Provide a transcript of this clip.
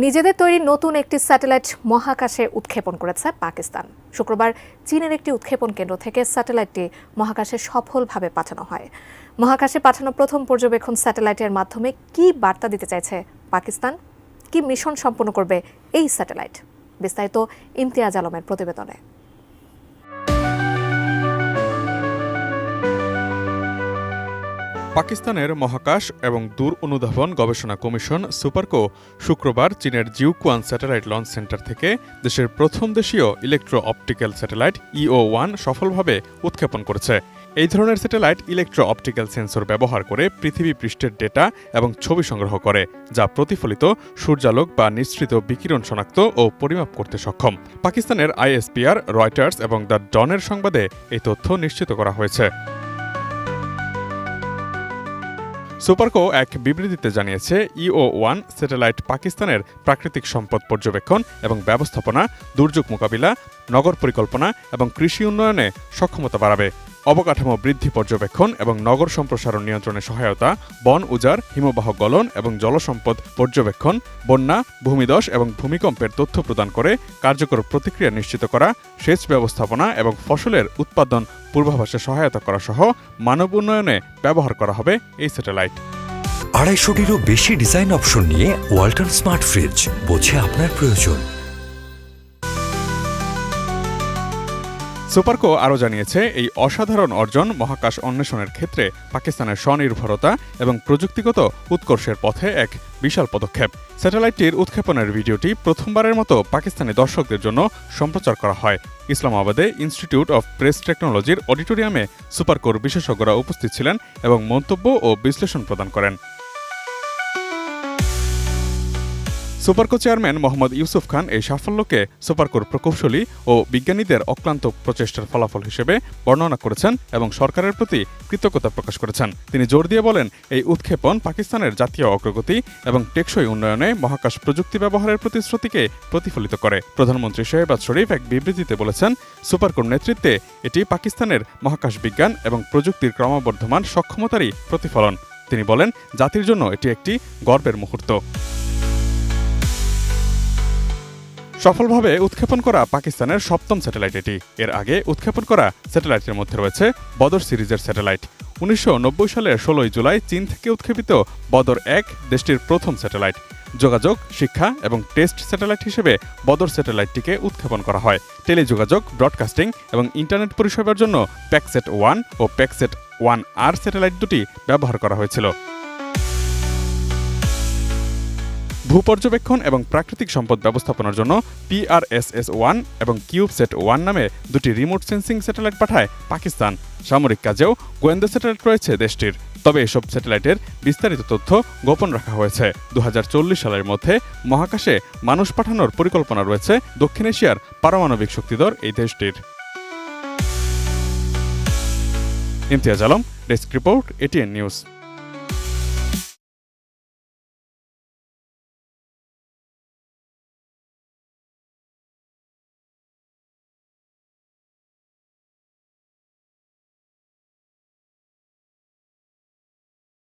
নিজেদের তৈরি নতুন একটি স্যাটেলাইট মহাকাশে উৎক্ষেপণ করেছে পাকিস্তান। শুক্রবার চীনের একটি উৎক্ষেপণ কেন্দ্র থেকে স্যাটেলাইটটি মহাকাশে সফলভাবে পাঠানো হয়। মহাকাশে পাঠানো প্রথম পর্যবেক্ষণ স্যাটেলাইটের মাধ্যমে কী বার্তা দিতে চাইছে পাকিস্তান, কী মিশন সম্পন্ন করবে এই স্যাটেলাইট, বিস্তারিত ইমতিয়াজ আলমের প্রতিবেদনে। পাকিস্তানের মহাকাশ এবং দূর অনুধাবন গবেষণা কমিশন সুপারকো শুক্রবার চীনের জিউকুয়ান স্যাটেলাইট লঞ্চ সেন্টার থেকে দেশের প্রথম দেশীয় ইলেকট্রো অপটিক্যাল স্যাটেলাইট EO-1 সফলভাবে উৎক্ষেপণ করেছে। এই ধরনের স্যাটেলাইট ইলেকট্রো অপটিক্যাল সেন্সর ব্যবহার করে পৃথিবী পৃষ্ঠের ডেটা এবং ছবি সংগ্রহ করে, যা প্রতিফলিত সূর্যালোক বা নিঃসৃত বিকিরণ শনাক্ত ও পরিমাপ করতে সক্ষম। পাকিস্তানের ISPR, রয়টার্স এবং দ্য ডনের সংবাদে এই তথ্য নিশ্চিত করা হয়েছে। সুপারকো এক বিবৃতিতে জানিয়েছে, EO-1 স্যাটেলাইট পাকিস্তানের প্রাকৃতিক সম্পদ পর্যবেক্ষণ এবং ব্যবস্থাপনা, দুর্যোগ মোকাবিলা, নগর পরিকল্পনা এবং কৃষি উন্নয়নে সক্ষমতা বাড়াবে। অবকাঠামো বৃদ্ধি পর্যবেক্ষণ এবং নগর সম্প্রসারণ নিয়ন্ত্রণে সহায়তা, বন উজাড়, হিমবাহ গলন এবং জলসম্পদ পর্যবেক্ষণ, বন্যা, ভূমিধস এবং ভূমিকম্পের তথ্য প্রদান করে কার্যকর প্রতিক্রিয়া নিশ্চিত করা, সেচ ব্যবস্থাপনা এবং ফসলের উৎপাদন পূর্বাভাসে সহায়তা করা সহ মানব উন্নয়নে ব্যবহার করা হবে এই স্যাটেলাইট। 250-টিরও বেশি ডিজাইন অপশন নিয়ে ওয়ালটন স্মার্ট ফ্রিজ, বোঝে আপনার প্রয়োজন। সুপারকো আরও জানিয়েছে, এই অসাধারণ অর্জন মহাকাশ অন্বেষণের ক্ষেত্রে পাকিস্তানের স্বনির্ভরতা এবং প্রযুক্তিগত উৎকর্ষের পথে এক বিশাল পদক্ষেপ। স্যাটেলাইটটির উৎক্ষেপণের ভিডিওটি প্রথমবারের মতো পাকিস্তানি দর্শকদের জন্য সম্প্রচার করা হয়। ইসলামাবাদে ইনস্টিটিউট অফ প্রেস টেকনোলজির অডিটোরিয়ামে সুপারকোর বিশেষজ্ঞরা উপস্থিত ছিলেন এবং মন্তব্য ও বিশ্লেষণ প্রদান করেন। সুপারকো চেয়ারম্যান মোহাম্মদ ইউসুফ খান এই সাফল্যকে সুপারকোর প্রকৌশলী ও বিজ্ঞানীদের অক্লান্ত প্রচেষ্টার ফলাফল হিসেবে বর্ণনা করেছেন এবং সরকারের প্রতি কৃতজ্ঞতা প্রকাশ করেছেন। তিনি জোর দিয়ে বলেন, এই উৎক্ষেপণ পাকিস্তানের জাতীয় অগ্রগতি এবং টেকসই উন্নয়নে মহাকাশ প্রযুক্তি ব্যবহারের প্রতিশ্রুতিকে প্রতিফলিত করে। প্রধানমন্ত্রী শেহবাজ শরীফ এক বিবৃতিতে বলেছেন, সুপারকোর নেতৃত্বে এটি পাকিস্তানের মহাকাশ বিজ্ঞান এবং প্রযুক্তির ক্রমবর্ধমান সক্ষমতারই প্রতিফলন। তিনি বলেন, জাতির জন্য এটি একটি গর্বের মুহূর্ত। সফলভাবে উৎক্ষেপণ করা পাকিস্তানের সপ্তম স্যাটেলাইট এটি। এর আগে উৎক্ষেপণ করা স্যাটেলাইটের মধ্যে রয়েছে বদর সিরিজের স্যাটেলাইট। 1990 সালের 16 জুলাই চীন থেকে উৎক্ষেপিত বদর 1 দেশটির প্রথম স্যাটেলাইট। যোগাযোগ, শিক্ষা এবং টেস্ট স্যাটেলাইট হিসেবে বদর স্যাটেলাইটটিকে উৎক্ষেপণ করা হয়। টেলিযোগাযোগ, ব্রডকাস্টিং এবং ইন্টারনেট পরিষেবার জন্য প্যাকসেট 1 ও প্যাকসেট 1R স্যাটেলাইট দুটি ব্যবহার করা হয়েছিল। ভূপর্যবেক্ষণ এবং প্রাকৃতিক সম্পদ ব্যবস্থাপনার জন্য PRSS-1 এবং কিউবস্যাট-1 নামে দুটি রিমোট সেন্সিং স্যাটেলাইট পাঠায় পাকিস্তান। সামরিক কাজেও গোয়েন্দা স্যাটেলাইট রয়েছে দেশটির। তবে এসব স্যাটেলাইটের বিস্তারিত তথ্য গোপন রাখা হয়েছে। 2040 সালের মধ্যে মহাকাশে মানুষ পাঠানোর পরিকল্পনা রয়েছে দক্ষিণ এশিয়ার পারমাণবিক শক্তিধর এই দেশটির। Imtiaz Alam, desk report, ATN news.